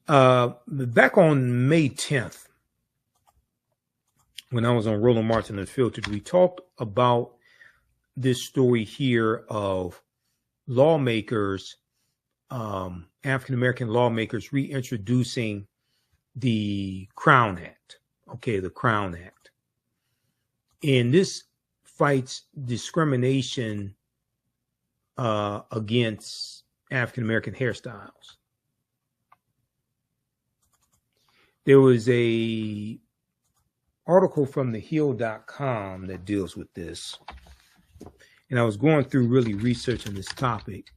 Back on May 10th, when I was on Roland Martin Unfiltered, we talked about this story here of lawmakers, African-American lawmakers reintroducing the Crown Act. Okay, the Crown Act. And this fights discrimination against African-American hairstyles. There was a article from thehill.com that deals with this. And I was going through really researching this topic.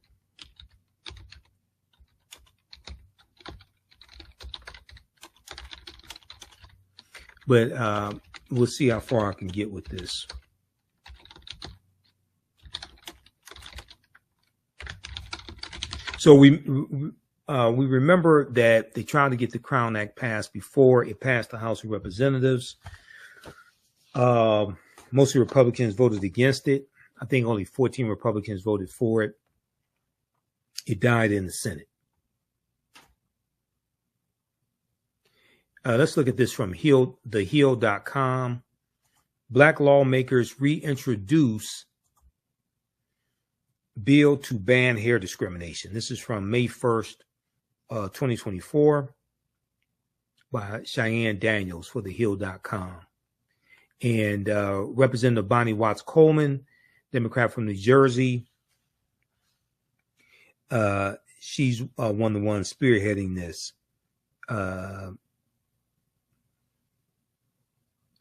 But we'll see how far I can get with this. So we remember that they tried to get the Crown Act passed before it passed the House of Representatives. Mostly Republicans voted against it. I think only 14 Republicans voted for it. It died in the Senate. Let's look at this from thehill.com. Black lawmakers reintroduce bill to ban hair discrimination. This is from May 1st, 2024 by Cheyenne Daniels for thehill.com. And Representative Bonnie Watts Coleman, Democrat from New Jersey. She's one of the ones spearheading this.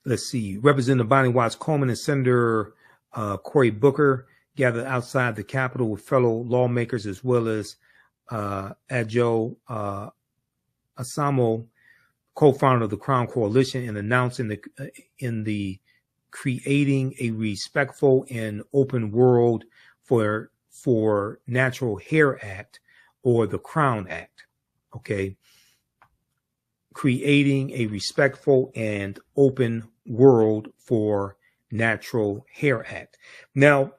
Let's see. Representative Bonnie Watts Coleman and Senator Cory Booker gathered outside the Capitol with fellow lawmakers as well as Ajo Asamo, co-founder of the Crown Coalition, and announced in the Creating a Respectful and Open World for Natural Hair Act, or the Crown Act. Okay. Creating a Respectful and Open World for Natural Hair Act. Now,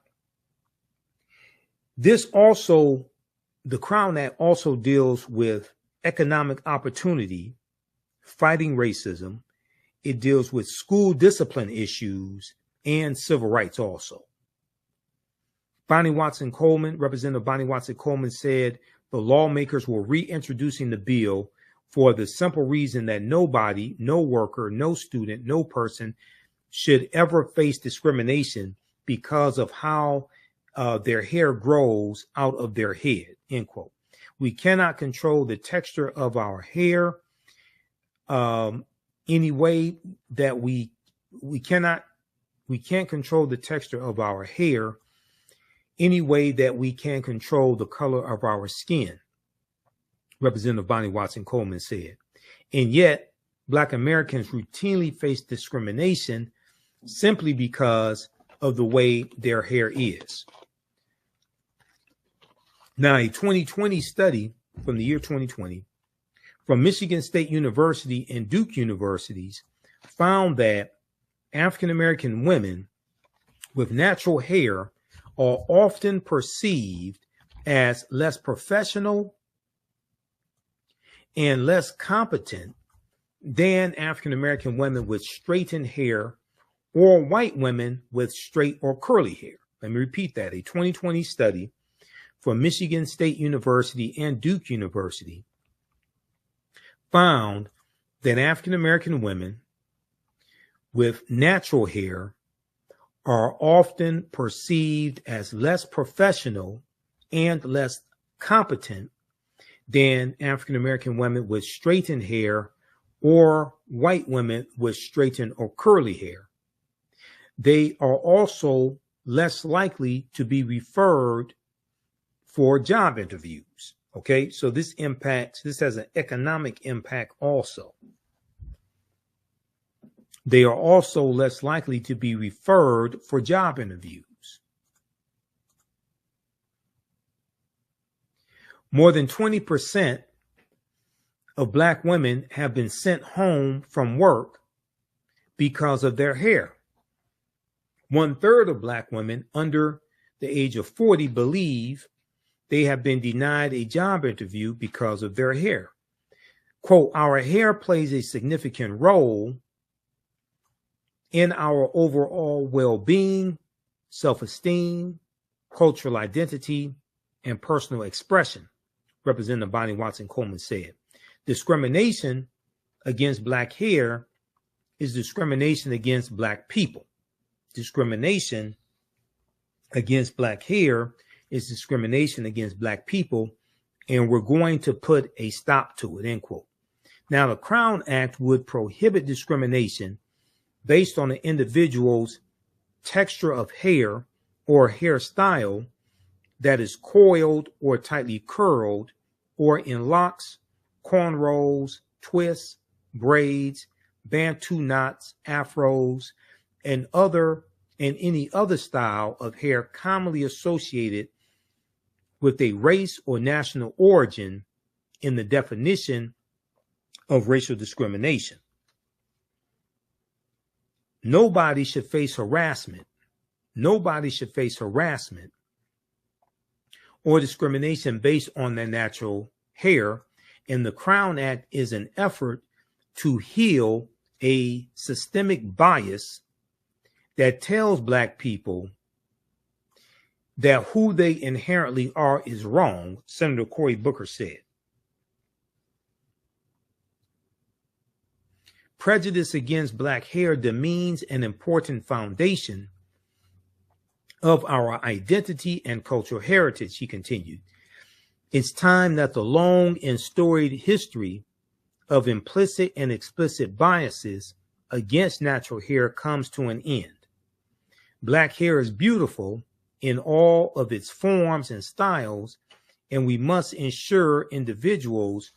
the Crown Act also deals with economic opportunity, fighting racism. It deals with school discipline issues and civil rights also. Representative Bonnie Watson Coleman said the lawmakers were reintroducing the bill for the simple reason that nobody, no worker, no student, no person should ever face discrimination because of how their hair grows out of their head, end quote. We cannot control the texture of our hair any way that we can't control the texture of our hair any way that we can control the color of our skin, Representative Bonnie Watson Coleman said. And yet, Black Americans routinely face discrimination simply because of the way their hair is. Now, a 2020 study from the year 2020 from Michigan State University and Duke Universities found that African-American women with natural hair are often perceived as less professional and less competent than African-American women with straightened hair or white women with straight or curly hair. Let me repeat that. A 2020 study from Michigan State University and Duke University found that African-American women with natural hair are often perceived as less professional and less competent than African-American women with straightened hair or white women with straightened or curly hair. They are also less likely to be referred for job interviews. Okay, so this has an economic impact also. They are also less likely to be referred for job interviews. More than 20% of Black women have been sent home from work because of their hair. 1/3 of Black women under the age of 40 believe they have been denied a job interview because of their hair. quote, our hair plays a significant role in our overall well-being, self-esteem, cultural identity, and personal expression, Representative Bonnie Watson Coleman said. Discrimination against Black hair is discrimination against Black people. Discrimination against Black hair is discrimination against Black people, and we're going to put a stop to it, end quote. Now, the Crown Act would prohibit discrimination based on the individual's texture of hair or hairstyle that is coiled or tightly curled, or in locks, cornrows, twists, braids, bantu knots, afros, and any other style of hair commonly associated with a race or national origin in the definition of racial discrimination. Nobody should face harassment. Nobody should face harassment or discrimination based on their natural hair. And the Crown Act is an effort to heal a systemic bias that tells Black people that who they inherently are is wrong, Senator Cory Booker said. Prejudice against Black hair demeans an important foundation of our identity and cultural heritage, he continued. It's time that the long and storied history of implicit and explicit biases against natural hair comes to an end. Black hair is beautiful in all of its forms and styles, and we must ensure individuals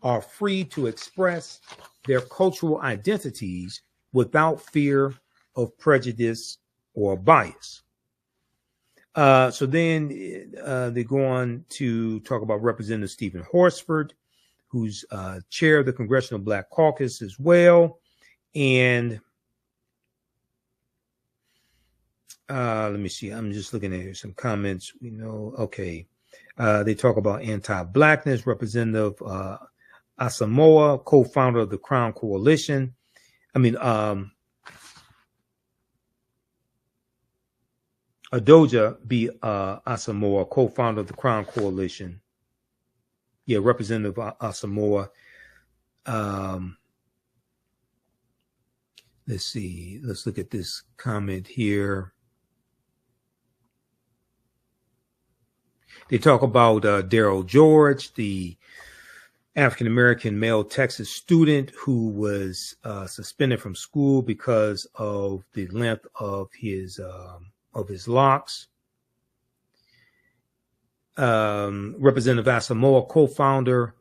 are free to express their cultural identities without fear of prejudice or bias. So then they go on to talk about Representative Stephen Horsford, who's chair of the Congressional Black Caucus as well. And let me see. I'm just looking at some comments. Okay. They talk about anti-Blackness. Representative Asamoah, co-founder of the Crown Coalition. Adoja B. Asamoah, co-founder of the Crown Coalition. Yeah, Representative Asamoah. Let's see. Let's look at this comment here. They talk about Daryl George, the African-American male Texas student who was suspended from school because of the length of his locks. Representative Asamoah, co-founder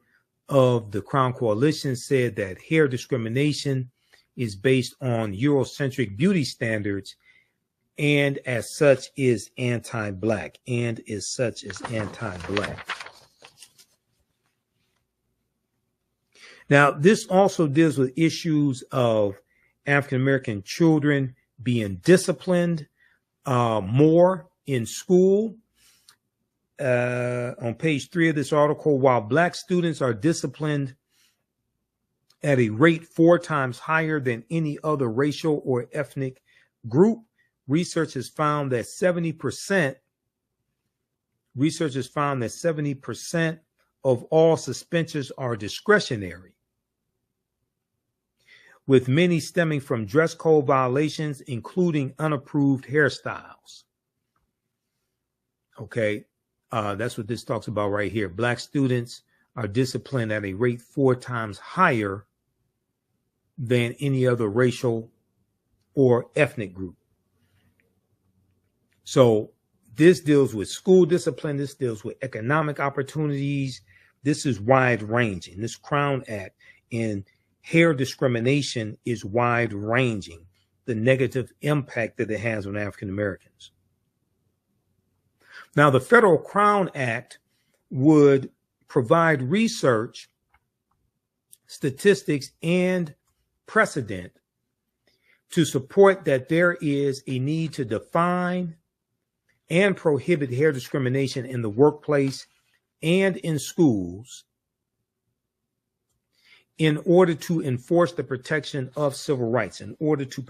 of the Crown Coalition, said that hair discrimination is based on Eurocentric beauty standards and as such is anti-Black. Now, this also deals with issues of African-American children being disciplined more in school. On page 3 of this article, while Black students are disciplined at a rate 4 times higher than any other racial or ethnic group, research has found that 70% of all suspensions are discretionary, with many stemming from dress code violations, including unapproved hairstyles. Okay, that's what this talks about right here. Black students are disciplined at a rate 4 times higher than any other racial or ethnic group. So this deals with school discipline. This deals with economic opportunities. This is wide ranging. This Crown Act and hair discrimination is wide ranging, the negative impact that it has on African Americans. Now, the Federal Crown Act would provide research, statistics, and precedent to support that there is a need to define and prohibit hair discrimination in the workplace and in schools. in order to enforce the protection of civil rights, in order to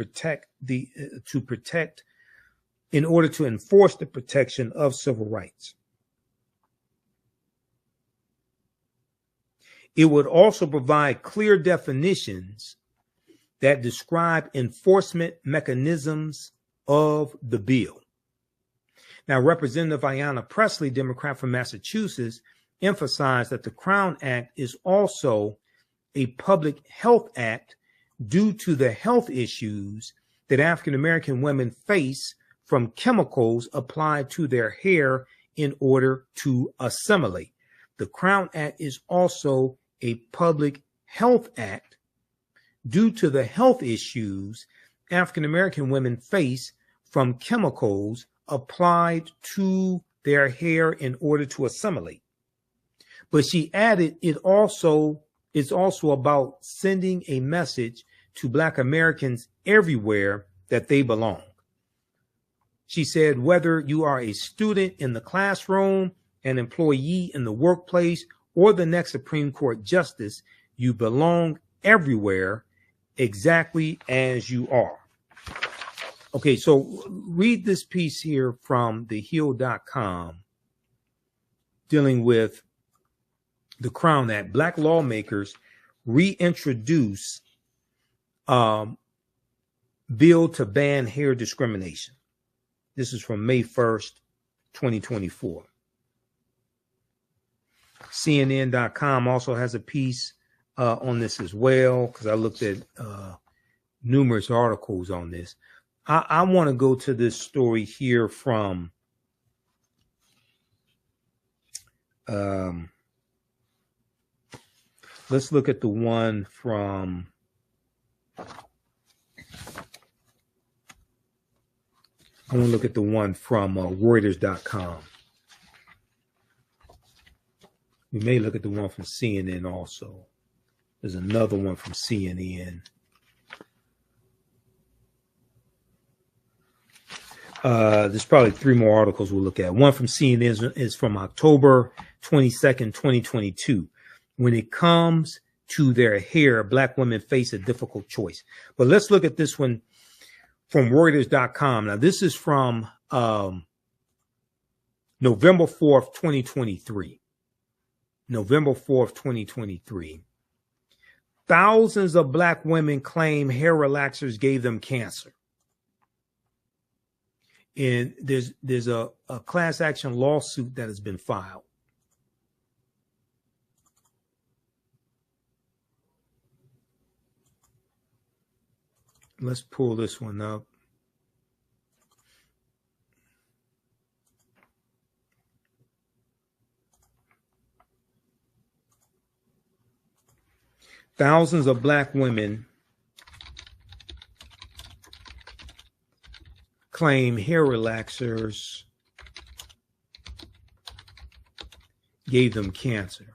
enforce the protection of civil rights. It would also provide clear definitions that describe enforcement mechanisms of the bill. Now, Representative Ayanna Pressley, Democrat from Massachusetts, emphasized that the Crown Act is also a public health act due to the health issues that African American women face from chemicals applied to their hair in order to assimilate. The Crown Act is also a public health act due to the health issues African American women face from chemicals applied to their hair in order to assimilate. But she added, it's also about sending a message to Black Americans everywhere that they belong. She said, whether you are a student in the classroom, an employee in the workplace, or the next Supreme Court justice, you belong everywhere exactly as you are. Okay, so read this piece here from thehill.com dealing with the Crown Act. Black lawmakers reintroduce bill to ban hair discrimination. This is from May 1st, 2024. CNN.com also has a piece on this as well, because I looked at numerous articles on this. I want to go to this story here from let's look at the one from Reuters.com. We may look at the one from CNN also. There's another one from CNN. There's probably three more articles we'll look at. One from CNN is from October 22nd, 2022. When it comes to their hair, Black women face a difficult choice. But let's look at this one from Reuters.com. Now, this is from November 4th, 2023. November 4th, 2023. Thousands of Black women claim hair relaxers gave them cancer. And there's a class action lawsuit that has been filed. Let's pull this one up. Thousands of Black women claim hair relaxers gave them cancer.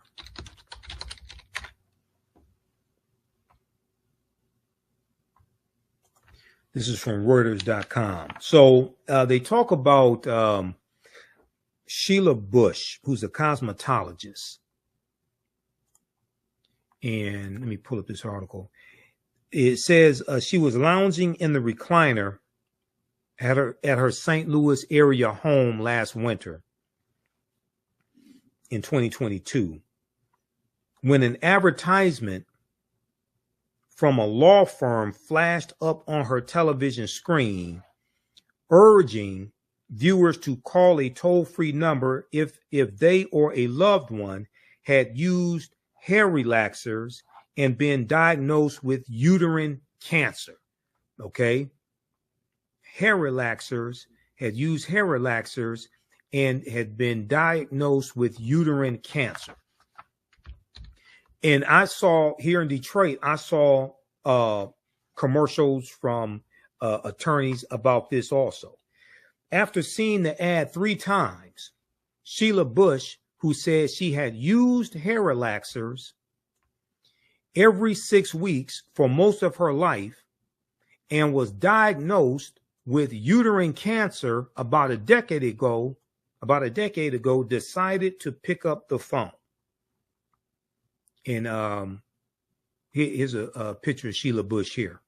This is from Reuters.com. So they talk about Sheila Bush, who's a cosmetologist. And let me pull up this article. It says she was lounging in the recliner at her St. Louis area home last winter in 2022 when an advertisement from a law firm flashed up on her television screen urging viewers to call a toll-free number if they or a loved one had used hair relaxers and been diagnosed with uterine cancer. Okay. Had used hair relaxers and had been diagnosed with uterine cancer. And I saw here in Detroit, I saw commercials from attorneys about this also. After seeing the ad 3 times, Sheila Bush, who said she had used hair relaxers every 6 weeks for most of her life and was diagnosed with uterine cancer about a decade ago, decided to pick up the phone. And Here's a picture of Sheila Bush here.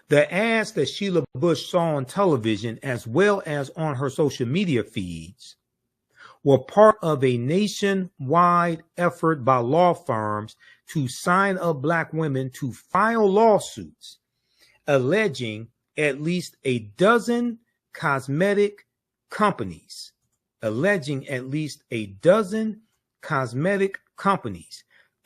The ads that Sheila Bush saw on television, as well as on her social media feeds, were part of a nationwide effort by law firms to sign up Black women to file lawsuits alleging at least a dozen cosmetic companies,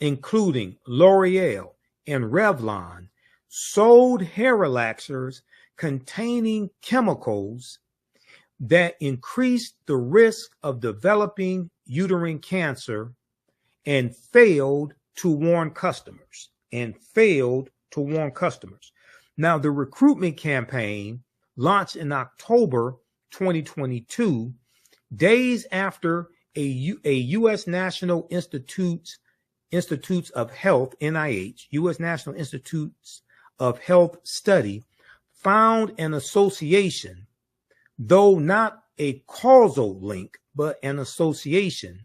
including L'Oreal and Revlon, sold hair relaxers containing chemicals that increased the risk of developing uterine cancer and failed to warn customers. Now, the recruitment campaign launched in October 2022, days after a U.S. National Institutes of Health, NIH, U.S. National Institutes of Health study found an association, though not a causal link, but an association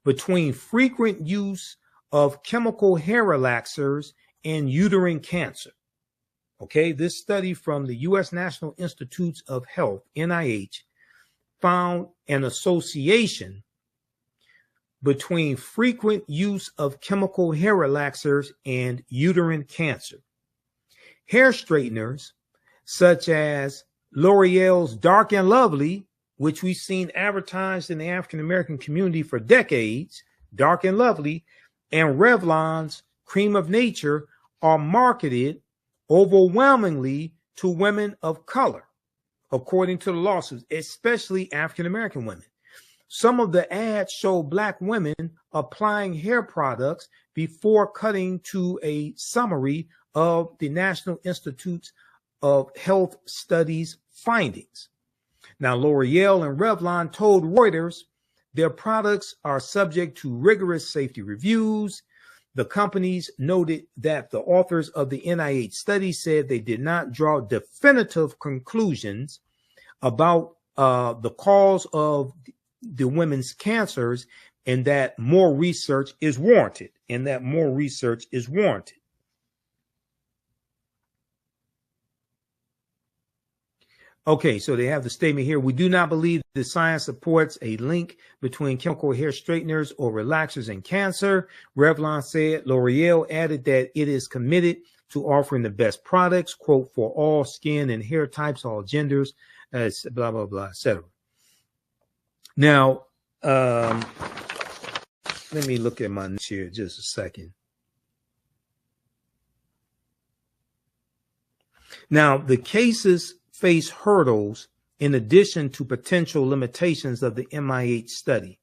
between frequent use of chemical hair relaxers and uterine cancer. Okay, this study from the U.S. National Institutes of Health, NIH, found an association between frequent use of chemical hair relaxers and uterine cancer. Hair straighteners such as L'Oreal's Dark and Lovely, which we've seen advertised in the African American community for decades, Dark and Lovely, and Revlon's Creme of Nature are marketed overwhelmingly to women of color, according to the lawsuits, especially African American women. Some of the ads show Black women applying hair products before cutting to a summary of the National Institutes of Health Studies findings. Now, L'Oreal and Revlon told Reuters their products are subject to rigorous safety reviews. The companies noted that the authors of the NIH study said they did not draw definitive conclusions about the cause of the women's cancers, and that more research is warranted. Okay, so they have the statement here. We do not believe the science supports a link between chemical hair straighteners or relaxers and cancer, Revlon said. L'Oreal added that it is committed to offering the best products, quote, for all skin and hair types, all genders, blah, blah, blah, etc. Now, let me look at my notes here just a second. Now, the cases face hurdles in addition to potential limitations of the MIH study.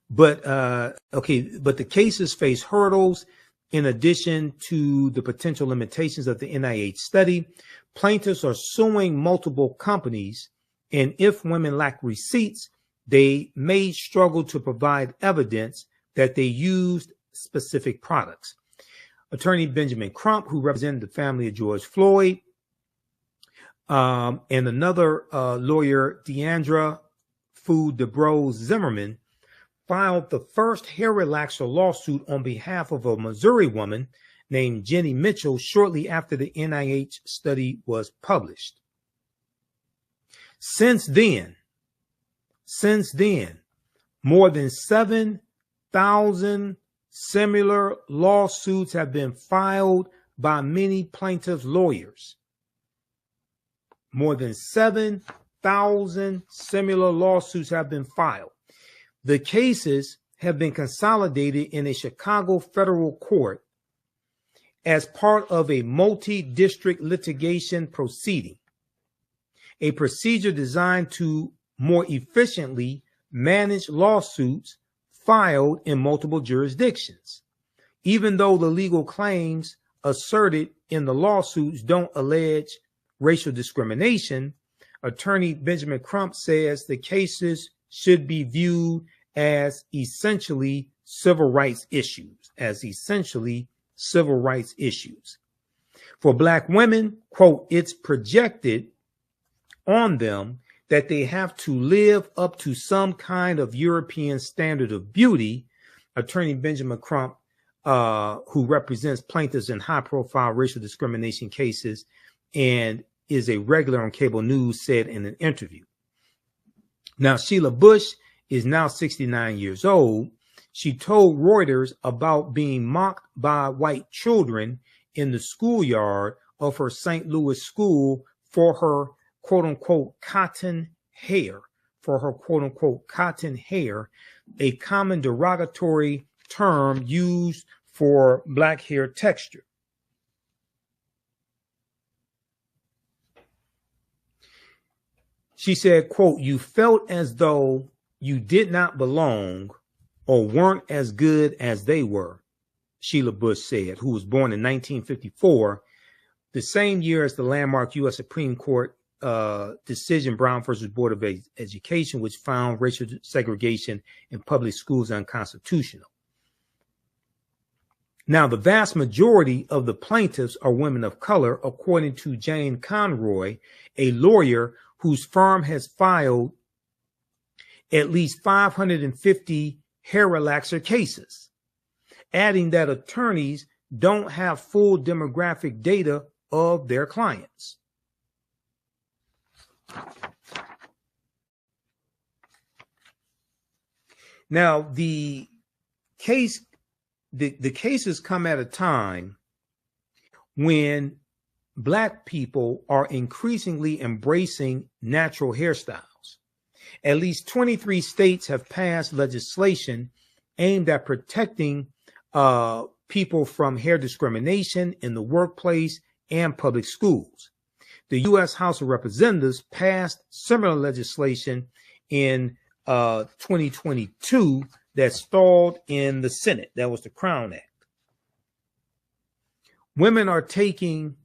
But the cases face hurdles in addition to the potential limitations of the NIH study. Plaintiffs are suing multiple companies, and if women lack receipts, they may struggle to provide evidence that they used specific products. Attorney Benjamin Crump, who represented the family of George Floyd, and another lawyer, Deandra Fu DeBrose Zimmerman, filed the first hair relaxer lawsuit on behalf of a Missouri woman named Jenny Mitchell shortly after the NIH study was published. Since then, more than 7,000 similar lawsuits have been filed by many plaintiffs' lawyers. More than 7,000 similar lawsuits have been filed. The cases have been consolidated in a Chicago federal court as part of a multi-district litigation proceeding, a procedure designed to more efficiently manage lawsuits filed in multiple jurisdictions. Even though the legal claims asserted in the lawsuits don't allege racial discrimination, attorney Benjamin Crump says the cases should be viewed as essentially civil rights issues, For Black women, quote, it's projected on them that they have to live up to some kind of European standard of beauty. Attorney Benjamin Crump, who represents plaintiffs in high-profile racial discrimination cases and is a regular on cable news, said in an interview. Now, Sheila Bush is now 69 years old. She told Reuters about being mocked by white children in the schoolyard of her St. Louis school for her quote-unquote cotton hair, a common derogatory term used for black hair texture. She said, quote, "You felt as though you did not belong or weren't as good as they were," Sheila Bush said, who was born in 1954, the same year as the landmark U.S. Supreme Court decision, Brown versus Board of Education, which found racial segregation in public schools unconstitutional. Now, the vast majority of the plaintiffs are women of color, according to Jane Conroy, a lawyer whose firm has filed at least 550 hair relaxer cases, adding that attorneys don't have full demographic data of their clients. Now, the cases come at a time when Black people are increasingly embracing natural hairstyles. At least 23 states have passed legislation aimed at protecting people from hair discrimination in the workplace and public schools. The U.S. House of Representatives passed similar legislation in 2022 that stalled in the Senate. That was the Crown Act. Women are taking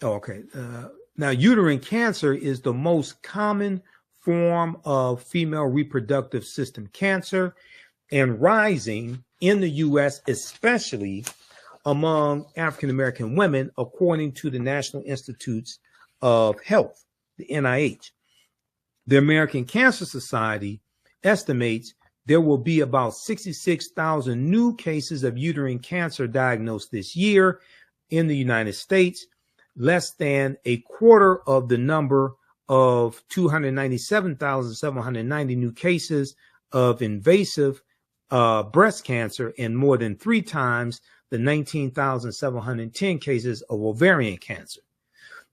now, uterine cancer is the most common form of female reproductive system cancer and rising in the U.S., especially among African-American women, according to the National Institutes of Health, the NIH. The American Cancer Society estimates there will be about 66,000 new cases of uterine cancer diagnosed this year in the United States, less than a quarter of the number of 297,790 new cases of invasive breast cancer and more than 3 times the 19,710 cases of ovarian cancer.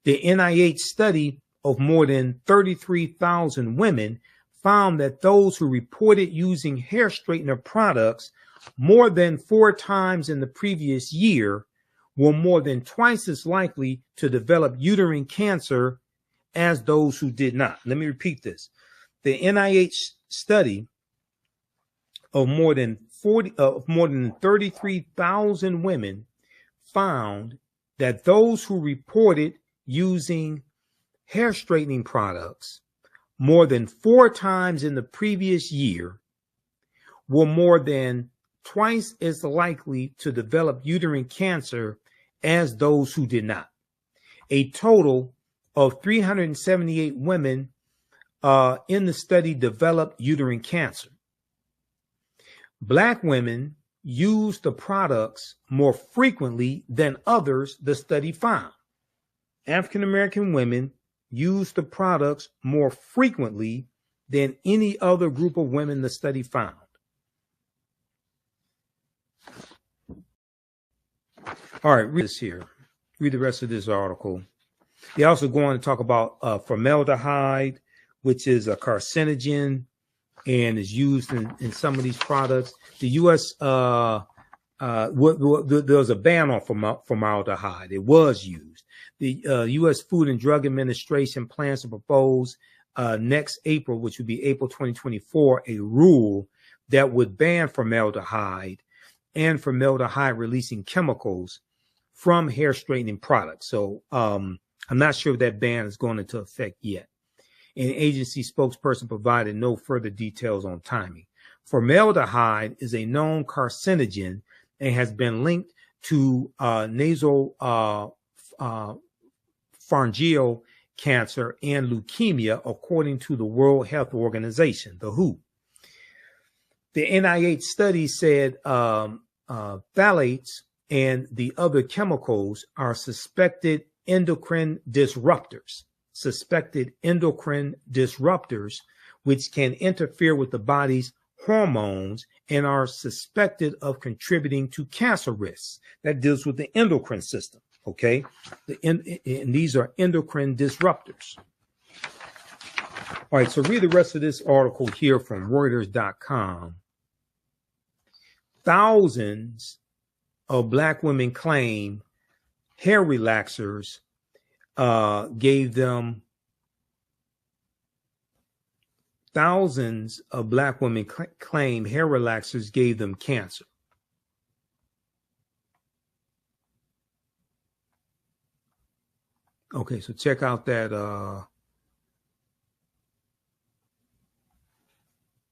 The NIH study of more than 33,000 women found that those who reported using hair straightener products more than 4 times in the previous year were more than twice as likely to develop uterine cancer as those who did not. Let me repeat this. The NIH study of more than 33,000 women found that those who reported using hair straightening products more than 4 times in the previous year were more than twice as likely to develop uterine cancer as those who did not. A total of 378 women in the study developed uterine cancer. Black women use the products more frequently than others, the study found. African American women use the products more frequently than any other group of women the study found. All right, read this here. Read the rest of this article. They also go on to talk about formaldehyde, which is a carcinogen and is used in some of these products. The U.S. There was a ban on formaldehyde. It was used. The U.S. Food and Drug Administration plans to propose next April, which would be April 2024, a rule that would ban formaldehyde and formaldehyde-releasing chemicals from hair straightening products. So I'm not sure if that ban is going into effect yet. An agency spokesperson provided no further details on timing. Formaldehyde is a known carcinogen and has been linked to nasopharyngeal cancer and leukemia, according to the World Health Organization, the WHO. The NIH study said phthalates and the other chemicals are suspected endocrine disruptors, which can interfere with the body's hormones and are suspected of contributing to cancer risks. That deals with the endocrine system, okay? And these are endocrine disruptors. All right, so read the rest of this article here from Reuters.com. Thousands of Black women claim hair relaxers gave them claim hair relaxers gave them cancer. Okay, so check out that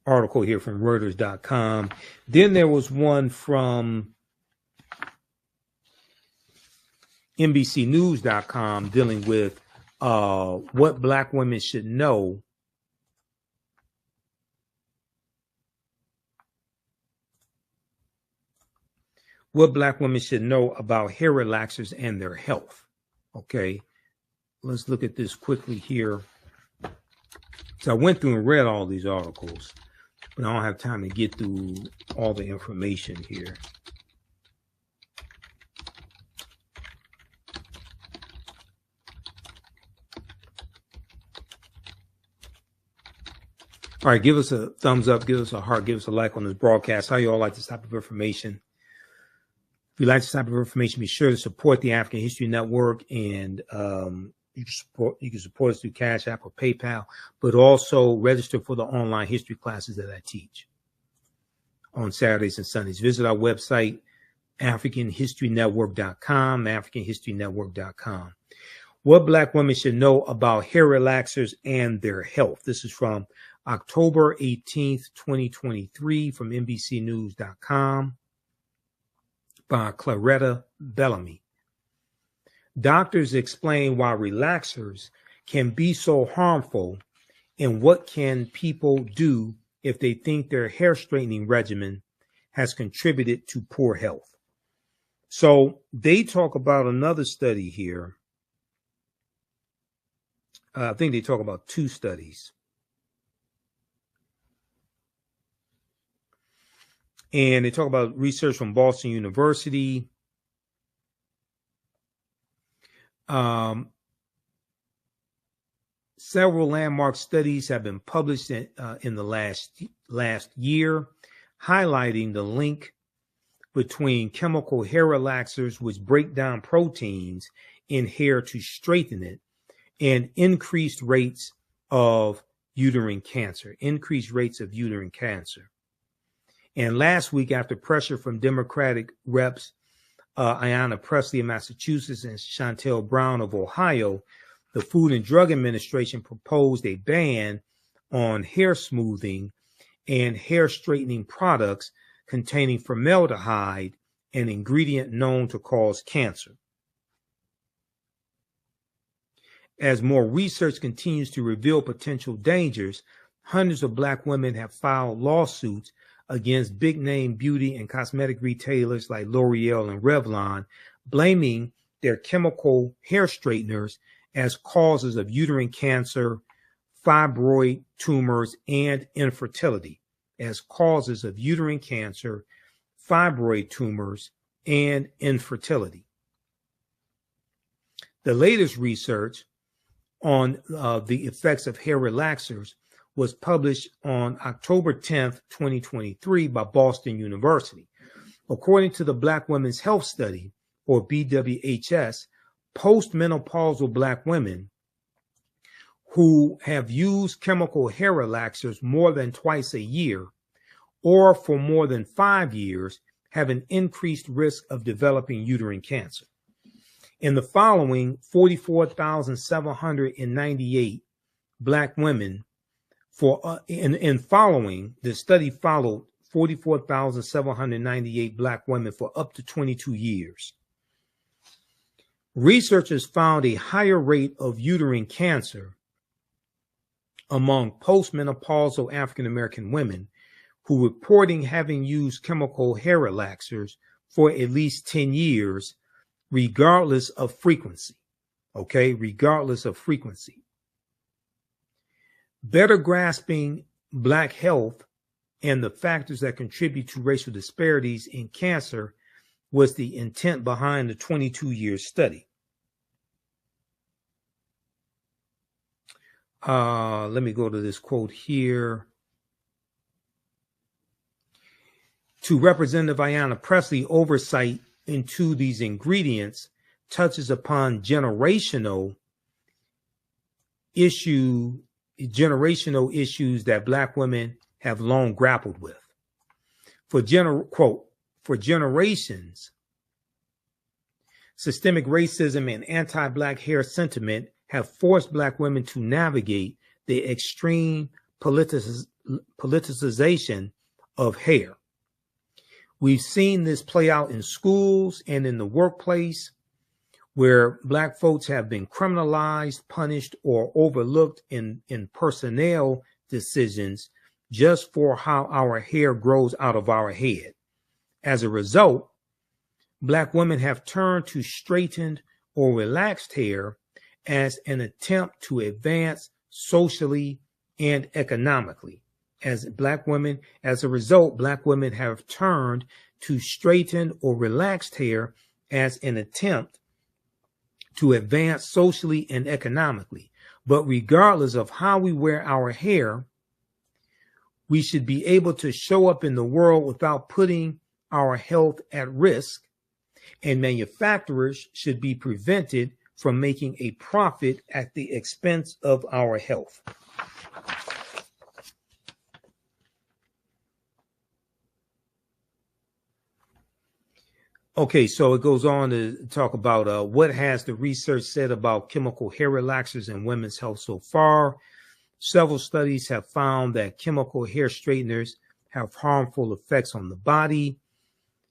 article here from Reuters.com. Then there was one from NBCnews.com dealing with what Black women should know about hair relaxers and their health. Okay, let's look at this quickly here. So I went through and read all these articles, but I don't have time to get through all the information here. All right, give us a thumbs up, give us a heart, give us a like on this broadcast. How you all like this type of information? If you like this type of information, be sure to support the African History Network, and you can support us through Cash App or PayPal, but also register for the online history classes that I teach on Saturdays and Sundays. Visit our website, AfricanHistoryNetwork.com, AfricanHistoryNetwork.com. What Black women should know about hair relaxers and their health. This is from October 18th, 2023, from NBCnews.com by Claretta Bellamy. Doctors explain why relaxers can be so harmful and what can people do if they think their hair straightening regimen has contributed to poor health. So they talk about another study here. I think they talk about two studies. And they talk about research from Boston University. Several landmark studies have been published in the last year, highlighting the link between chemical hair relaxers, which break down proteins in hair to straighten it, and increased rates of uterine cancer. And last week, after pressure from Democratic reps Ayanna Pressley of Massachusetts and Chantel Brown of Ohio, the Food and Drug Administration proposed a ban on hair smoothing and hair straightening products containing formaldehyde, an ingredient known to cause cancer. As more research continues to reveal potential dangers, hundreds of Black women have filed lawsuits against big-name beauty and cosmetic retailers like L'Oreal and Revlon, blaming their chemical hair straighteners as causes of uterine cancer, fibroid tumors, and infertility. The latest research on the effects of hair relaxers was published on October 10th, 2023 by Boston University. According to the Black Women's Health Study, or BWHS, postmenopausal Black women who have used chemical hair relaxers more than twice a year or for more than 5 years have an increased risk of developing uterine cancer. In the following 44,798 Black women the study followed 44,798 Black women for up to 22 years. researchers found a higher rate of uterine cancer among postmenopausal African American women who reporting having used chemical hair relaxers for at least 10 years, regardless of frequency. Okay, regardless of frequency. Better grasping Black health and the factors that contribute to racial disparities in cancer was the intent behind the 22-year study. Let me go to this quote here. To Representative Ayanna Pressley, oversight into these ingredients touches upon generational issues that Black women have long grappled with. Quote, for generations, systemic racism and anti-Black hair sentiment have forced Black women to navigate the extreme politicization of hair. We've seen this play out in schools and in the workplace, where Black folks have been criminalized, punished, or overlooked in personnel decisions just for how our hair grows out of our head. As a result, Black women have turned to straightened or relaxed hair as an attempt to advance socially and economically. As a result, Black women have turned to straightened or relaxed hair as an attempt to advance socially and economically. But regardless of how we wear our hair, we should be able to show up in the world without putting our health at risk, and manufacturers should be prevented from making a profit at the expense of our health. Okay, so it goes on to talk about what has the research said about chemical hair relaxers and women's health so far. Several studies have found that chemical hair straighteners have harmful effects on the body.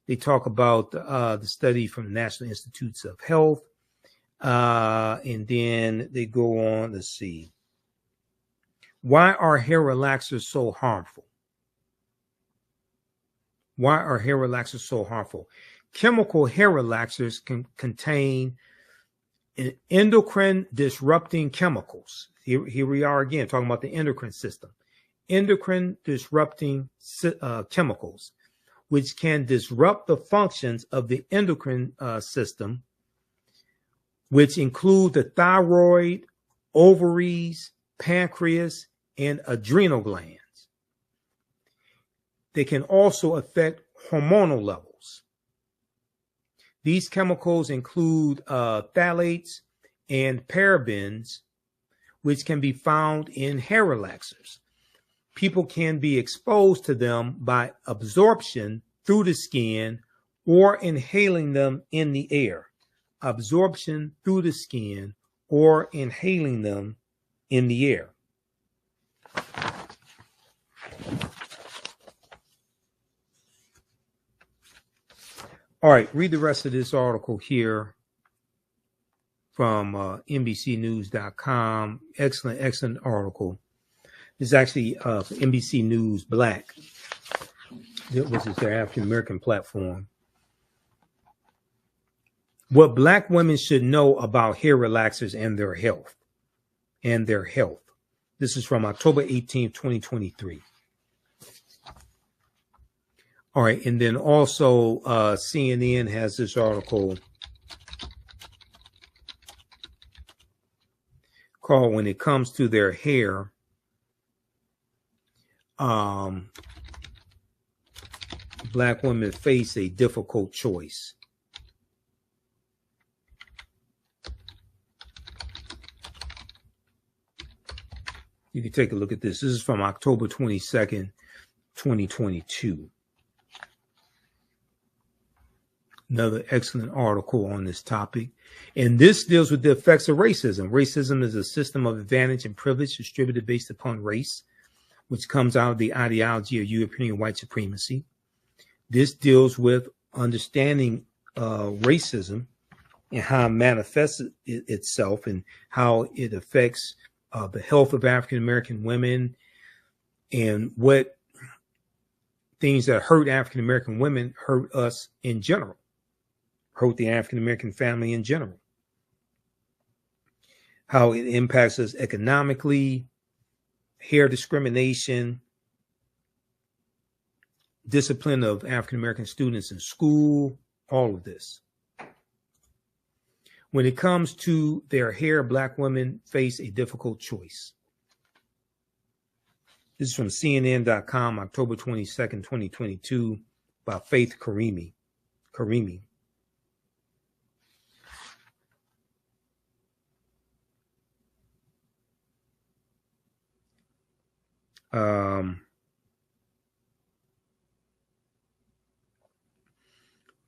They talk about the study from the National Institutes of Health. And then they go on, let's see. Why are hair relaxers so harmful? Why are hair relaxers so harmful? Chemical hair relaxers can contain endocrine disrupting chemicals. Here we are again talking about the endocrine system. Endocrine disrupting chemicals, which can disrupt the functions of the endocrine system, which include the thyroid, ovaries, pancreas, and adrenal glands. They can also affect hormonal levels. These chemicals include phthalates and parabens, which can be found in hair relaxers. People can be exposed to them by absorption through the skin or inhaling them in the air. Absorption through the skin or inhaling them in the air. All right, read the rest of this article here from NBCnews.com. Excellent article. This is actually NBC News Black, which is their African American platform. What Black women should know about hair relaxers and their health. This is from October 18th, 2023. All right, and then also CNN has this article called "When It Comes to Their Hair, Black women face a difficult choice." You can take a look at this. This is from October 22nd, 2022. Another excellent article on this topic. And this deals with the effects of racism. Racism is a system of advantage and privilege distributed based upon race, which comes out of the ideology of European white supremacy. This deals with understanding racism and how it manifests itself and how it affects the health of African American women and what things that hurt African American women hurt us in general, hurt the African American family in general, how it impacts us economically, hair discrimination, discipline of African American students in school, all of this. When it comes to their hair, Black women face a difficult choice. This is from CNN.com, October 22nd, 2022, by Faith Creme.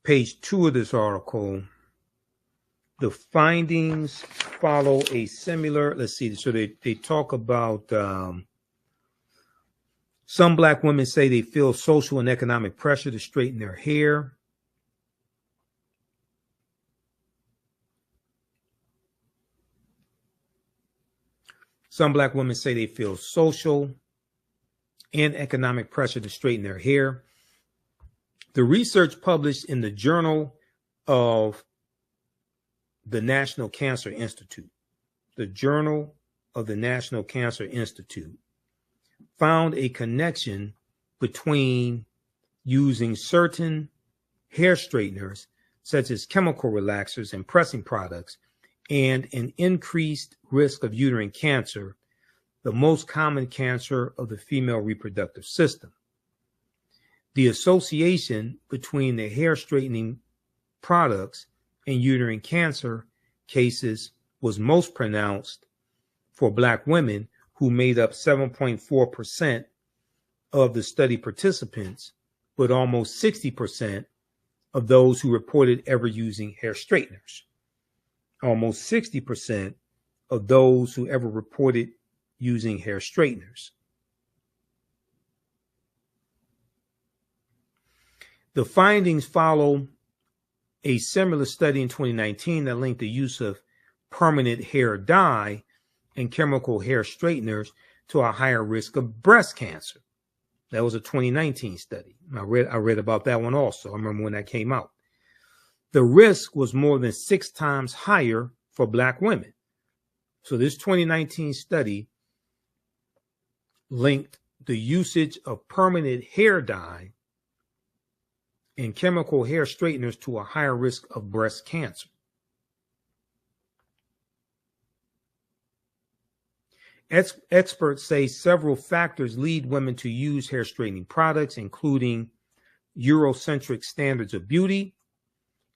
Page 2 of this article, the findings follow a similar, let's see, so they talk about some Black women say they feel social and economic pressure to straighten their hair. Some Black women say they feel social and economic pressure to straighten their hair. The research published in the Journal of the National Cancer Institute, the Journal of the National Cancer Institute, found a connection between using certain hair straighteners, such as chemical relaxers and pressing products, and an increased risk of uterine cancer, the most common cancer of the female reproductive system. The association between the hair straightening products and uterine cancer cases was most pronounced for Black women, who made up 7.4% of the study participants, but almost 60% of those who reported ever using hair straighteners. Almost 60% of those who ever reported using hair straighteners. The findings follow a similar study in 2019 that linked the use of permanent hair dye and chemical hair straighteners to a higher risk of breast cancer. That was a 2019 study. I read about that one also. I remember when that came out. The risk was more than 6 times higher for Black women. So this 2019 study linked the usage of permanent hair dye and chemical hair straighteners to a higher risk of breast cancer. Experts say several factors lead women to use hair straightening products, including Eurocentric standards of beauty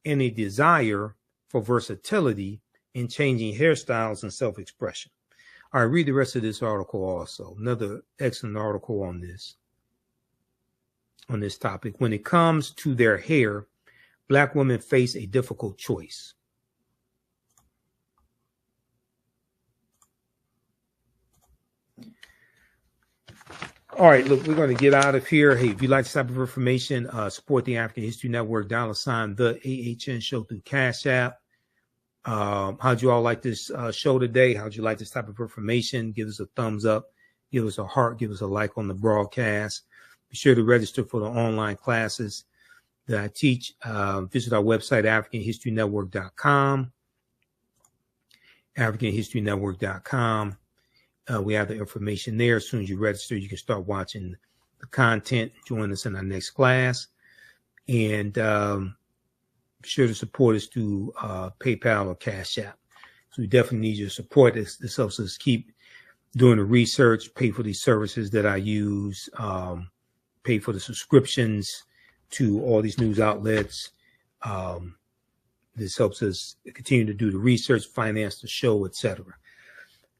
and a desire for versatility in changing hairstyles and self-expression. All right, read the rest of this article also. Another excellent article on this topic. When it comes to their hair, Black women face a difficult choice. All right, look, we're going to get out of here. Hey, if you'd like this type of information, support the African History Network, $, TheAHNShow through Cash App. How'd you all like this show today? How'd you like this type of information? Give us a thumbs up, give us a heart, give us a like on the broadcast. Be sure to register for the online classes that I teach. Visit our website, AfricanHistoryNetwork.com. AfricanHistoryNetwork.com. We have the information there. As soon as you register, you can start watching the content. Join us in our next class. And be sure to support us through PayPal or Cash App. So we definitely need your support. This helps us keep doing the research, pay for these services that I use, pay for the subscriptions to all these news outlets. This helps us continue to do the research, finance the show, etc.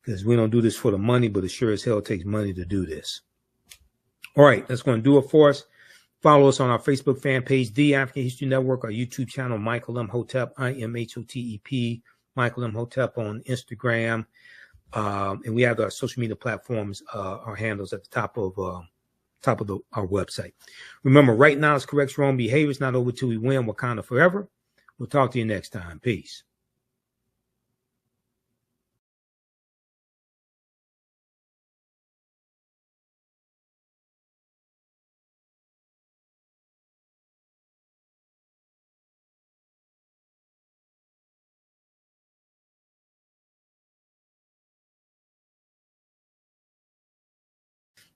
Because we don't do this for the money, but it sure as hell takes money to do this. All right, that's going to do it for us. Follow us on our Facebook fan page, The African History Network, our YouTube channel, Michael Imhotep, IMHOTEP, Michael Imhotep on Instagram. And we have our social media platforms, our handles at the top of our website. Remember, right now is correct your own behavior. It's not over till we win. Wakanda forever. We'll talk to you next time. Peace.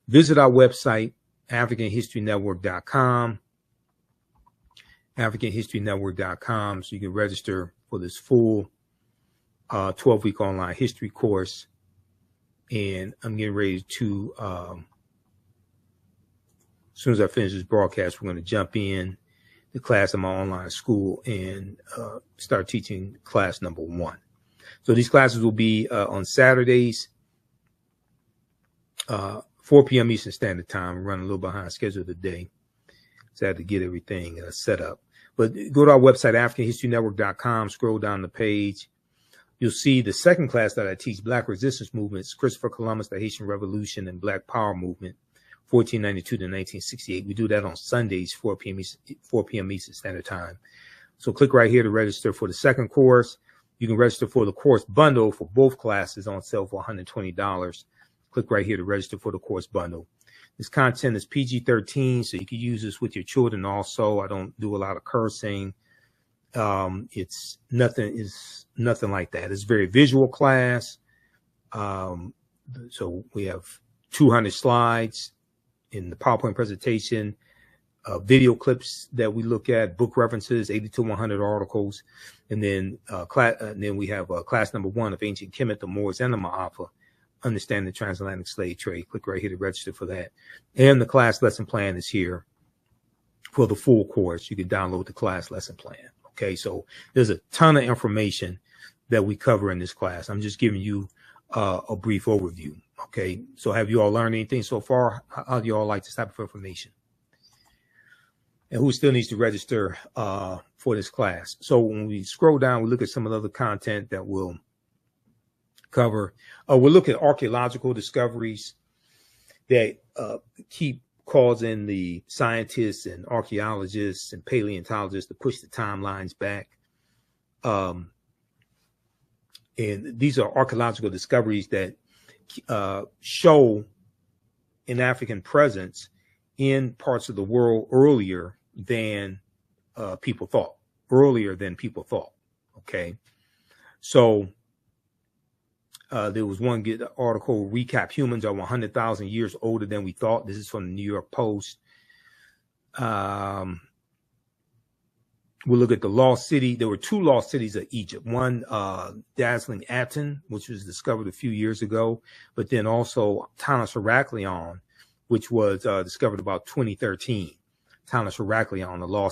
Visit our website, AfricanHistoryNetwork.com, AfricanHistoryNetwork.com, so you can register for this full 12-week online history course. And I'm getting ready to, as soon as I finish this broadcast, we're going to jump in the class in my online school and start teaching class number 1. So these classes will be on Saturdays, 4 p.m. Eastern Standard Time. We're running a little behind schedule today, so I had to get everything set up. But go to our website, AfricanHistoryNetwork.com, scroll down the page. You'll see the second class that I teach, Black Resistance Movements, Christopher Columbus, the Haitian Revolution, and Black Power Movement, 1492 to 1968. We do that on Sundays, 4 p.m. Eastern Standard Time. So click right here to register for the second course. You can register for the course bundle for both classes on sale for $120. Click right here to register for the course bundle. This content is PG-13, so you can use this with your children also. I don't do a lot of cursing. It's nothing like that. It's a very visual class. So we have 200 slides in the PowerPoint presentation, video clips that we look at, book references, 80 to 100 articles. And then, we have class number 1 of Ancient Kemet, the Moors, and the Ma'afa, Understanding the Transatlantic Slave Trade. Click right here to register for that. And the class lesson plan is here for the full course. You can download the class lesson plan. Okay, so there's a ton of information that we cover in this class. I'm just giving you a brief overview. Okay, so have you all learned anything so far? How do you all like this type of information? And who still needs to register for this class? So when we scroll down, we look at some of the other content that we'll cover. We'll look at archaeological discoveries that keep causing the scientists and archaeologists and paleontologists to push the timelines back. And these are archaeological discoveries that show an African presence in parts of the world earlier than people thought. Okay. So there was one good article, Recap Humans Are 100,000 Years Older Than We Thought. This is from the New York Post. We'll look at the lost city. There were 2 lost cities of Egypt. One, dazzling Aten, which was discovered a few years ago, but then also Tanis Heraklion, which was discovered about 2013. Tanis Heraklion, the lost